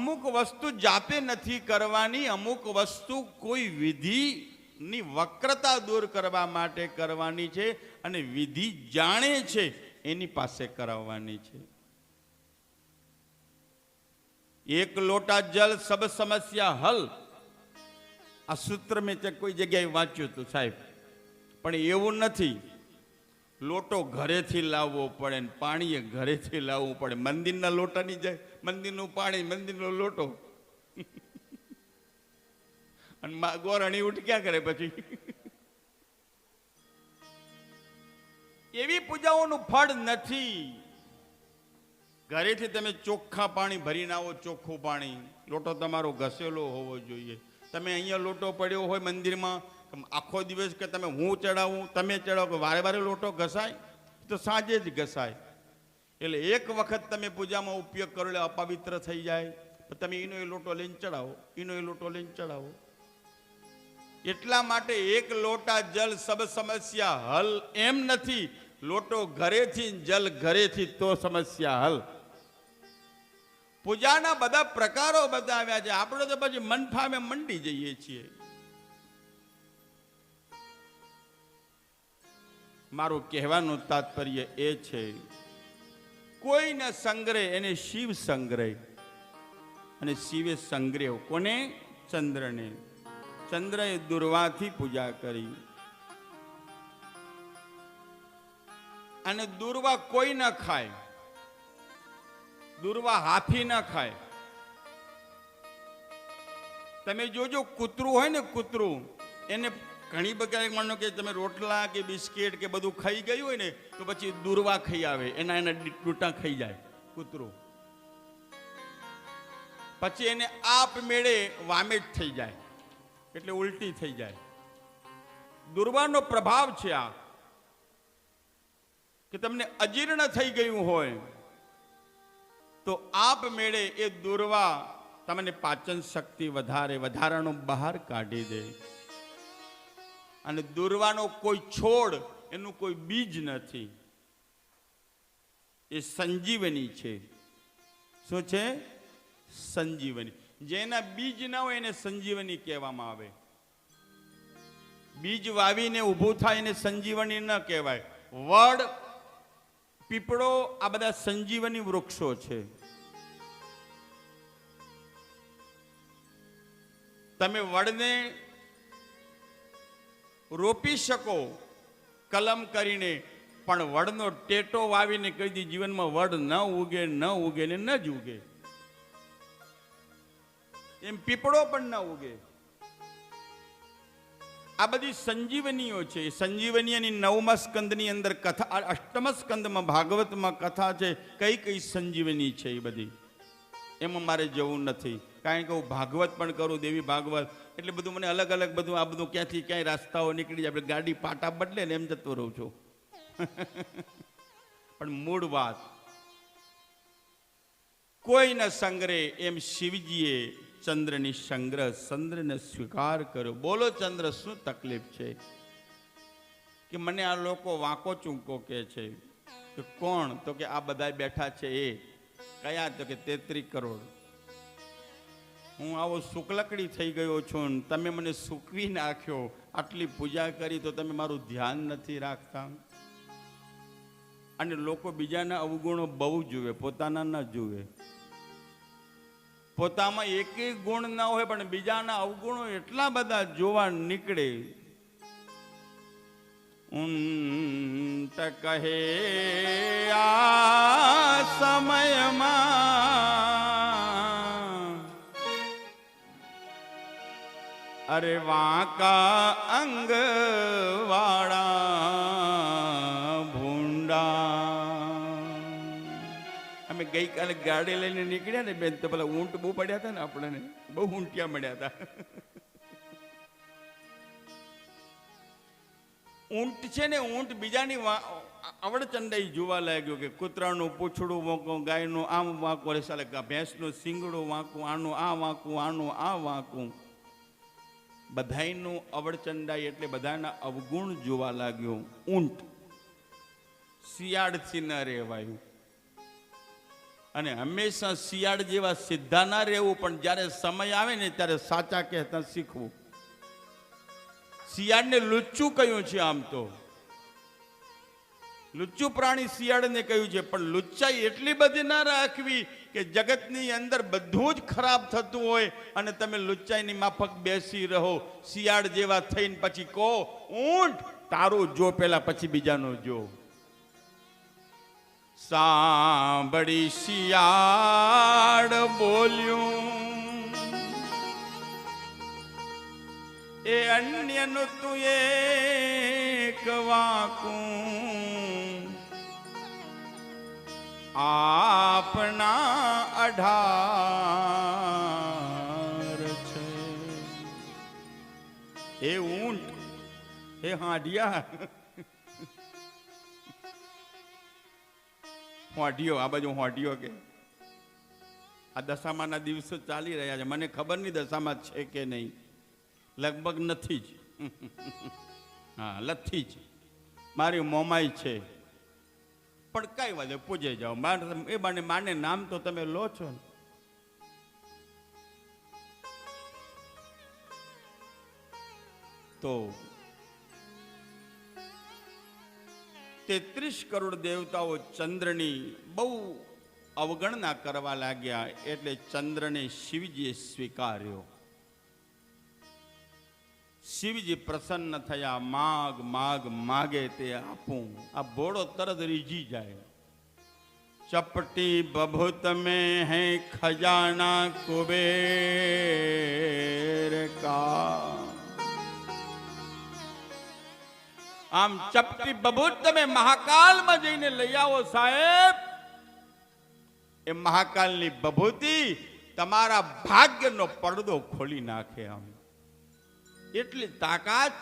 અમુક વસ્તુ જાતે નથી કરવાની, અમુક વસ્તુ કોઈ વિધિની વક્રતા દૂર કરવા માટે કરવાની છે, અને વિધિ જાણે છે એની પાસે કરાવવાની છે. એક લોટા જલ સબ સમસ્યા હલ, આ સૂત્ર મેં કોઈ જગ્યાએ વાંચ્યું હતું સાહેબ, પણ એવું નથી. લોટો ઘરેથી લાવવો પડે ને પાણી ઘરેથી લાવવું પડે. મંદિરના લોટાની જાય, મંદિરનું પાણી, મંદિરનો લોટો, અને ગોરણી ઉઠ ક્યાં કરે પછી? એવી પૂજાઓનું ફળ નથી. ઘરેથી તમે ચોખ્ખા પાણી ભરીને આવો, ચોખ્ખું પાણી, લોટો તમારો ઘસેલો હોવો જોઈએ. તમે અહીંયા લોટો પડ્યો હોય મંદિરમાં, આખો દિવસ કે તમે હું ચડાવું, તમે ચડાવો, કે વારે વારે લોટો ઘસાય? તો સાંજે જ ઘસાય. એટલે એક વખત તમે પૂજામાં ઉપયોગ કરો એટલે અપવિત્ર થઈ જાય. તમે એનો એ લોટો લઈને ચડાવો, એનો એ લોટો લઈને ચડાવો. એટલા માટે એક લોટા જલ સબ સમસ્યા હલ એમ નથી. લોટો ઘરેથી, જલ ઘરેથી તો સમસ્યા હલ. પૂજાના બધા પ્રકારો બતાવ્યા છે. આપણે તો પછી મન ફામે મંડી જઈએ છીએ. મારું કહેવાનું તાત્પર્ય એ છે, કોઈને સંગ્રહ એને શિવ સંગ્રહ, અને શિવે સંગ્રહ કોને? ચંદ્રને. ચંદ્રએ દુર્વાથી પૂજા કરી, અને દુર્વા કોઈ ન ખાય, દુર્વા હાથી ન ખાય. તમે જોજો કૂતરું હોય ને, કૂતરું એને ઘણી બધી માનો કે તમે રોટલા કે બિસ્કિટ કે બધું ખાઈ ગયું હોય ને, તો પછી દુર્વા ખાઈ આવે, એના ડૂટા ખાઈ જાય કૂતરું. પછી એને આપ મેળે વામેટ થઈ જાય, એટલે ઉલટી થઈ જાય. દુર્વાનો પ્રભાવ છે આ, કે તમને અજીર્ણ થઈ ગયું હોય તો આપ મેળે એ દુર્વા તમને પાચન શક્તિ વધારાનું બહાર કાઢી દે. અને દુર્વાનો કોઈ છોડ, એનું કોઈ બીજ નથી, એ સંજીવની છે. શું છે? સંજીવની. જેના બીજ ના હોય એને સંજીવની કહેવામાં આવે. બીજ વાવીને ઊભું થાય એને સંજીવની ન કહેવાય. વડ, પીપળો, આ બધા સંજીવની વૃક્ષો છે. તમે વડને રોપી શકો કલમ કરીને, પણ વડનો ટેટો વાવીને કહી દી જીવનમાં વડ ન ઉગે, ન ઉગે ને ન જ ઉગે. એમ પીપળો પણ ન ઉગે. આ બધી સંજીવનીઓ છે. સંજીવનીની 9મા સ્કંદની અંદર કથા, 8મા સ્કંદમાં ભાગવતમાં કથા છે. કઈ કઈ સંજીવની છે એ બધી, એમાં મારે જવું નથી. કારણ કે હું ભાગવત પણ કરું, દેવી ભાગવત, એટલે બધું મને અલગ અલગ બધું, આ બધું ક્યાંથી ક્યાંય રસ્તાઓ નીકળી જાય. ગાડી પાટા બદલે ને એમ જતો રહું છું. પણ મૂળ વાત, કોઈના સંગ્રહ એમ શિવજીએ ચંદ્રની સંગ્રહ, ચંદ્રને સ્વીકાર કર્યો. બોલો ચંદ્ર, શું તકલીફ છે? કે મને આ લોકો વાંકો ચૂંકો કે છે. કે કોણ? તો કે આ બધા બેઠા છે એ. કયા? તો કે 33 કરોડ. હું આવો શુક્લકડી થઈ ગયો છું, તમે મને સૂકવી નાખ્યો. આટલી પૂજા કરી તો તમે મારું ધ્યાન નથી રાખતા. અને લોકો બીજાના અવગુણો બહુ જુએ, પોતાના ન જુએ. પોતામાં એકેય ગુણ ના હોય, પણ બીજાના અવગુણો એટલા બધા જોવા નીકળે. ઊંટ કહે આ સમયમાં, અરે વાંકા અંગ વાળા ભૂંડા. અમે ગઈકાલે ગાડી લઈને નીકળ્યા ને બેન, તો પેલા ઊંટ બહુ પડ્યા હતા ને, આપણને બહુ ઊંટિયા મળ્યા હતા. ઊંટ છે ને, ઊંટ બીજાની અવળચંડાઈ જોવા લાગ્યો, કે કૂતરાનું પૂંછડું વાંકો, ગાયનું આમ વાંકો, સાલે ભેંસનું શીંગડું વાંકું, આનું આ વાંકું, આનું આ વાંકું. બધાયનું અવળચંડાઈ એટલે બધાના અવગુણ જોવા લાગ્યો. ઊંટ શિયાળથી ન રહેવાયું. અને હંમેશા શિયાળ જેવા સીધા ના રહેવું, પણ જ્યારે સમય આવે ને ત્યારે સાચા કહેતા શીખવું. શિયાળને લુચ્ચું કહ્યું છે, આમ તો લુચ્ચું પ્રાણી શિયાળને કહ્યું છે, પણ લુચ્ચાઈ એટલી બધી ના રાખવી કે જગતની અંદર બધું જ ખરાબ થતું હોય અને તમે લુચ્ચાઈની માફક બેસી રહો. શિયાળ જેવા થઈને પછી કહો, ઊંટ તારું જો પેલા પછી બીજાનું જો. સાંભળી શિયાળ બોલ્યું, એ અન્યનું તું એક વાકું, આપના 18 છે. એ ઊંટ, એ હાંડિયા, હોંઢિયો, આ બાજુ હોંઢિયો કે આ દશામાના દિવસો ચાલી રહ્યા છે. મને ખબર નહીં દશામાં છે કે નહીં, લગભગ નથી જ. હા, લથી જ મારી મોમાઈ છે, પણ કઈ વાત પૂજે જાઓ. એ બાને માને નામ તો તમે લો છો ને. તો 33 કરોડ દેવતાઓ ચંદ્રની બહુ અવગણના કરવા લાગ્યા, એટલે ચંદ્રને શિવજીએ સ્વીકાર્યો. શિવજી પ્રસન્ન થયા. માગ માગ માગે તે આપું. આ ભોળો તરત રીઝી જાય. ચપટી બભૂત में है खजाना कुबेर का. આમ ચપટી બભૂત તમે મહાકાલમાં જઈને લઈ આવો સાહેબ. એ મહાકાલની બભૂતિ તમારા ભાગ્યનો પડદો ખોલી નાખે. આમ એટલી તાકાત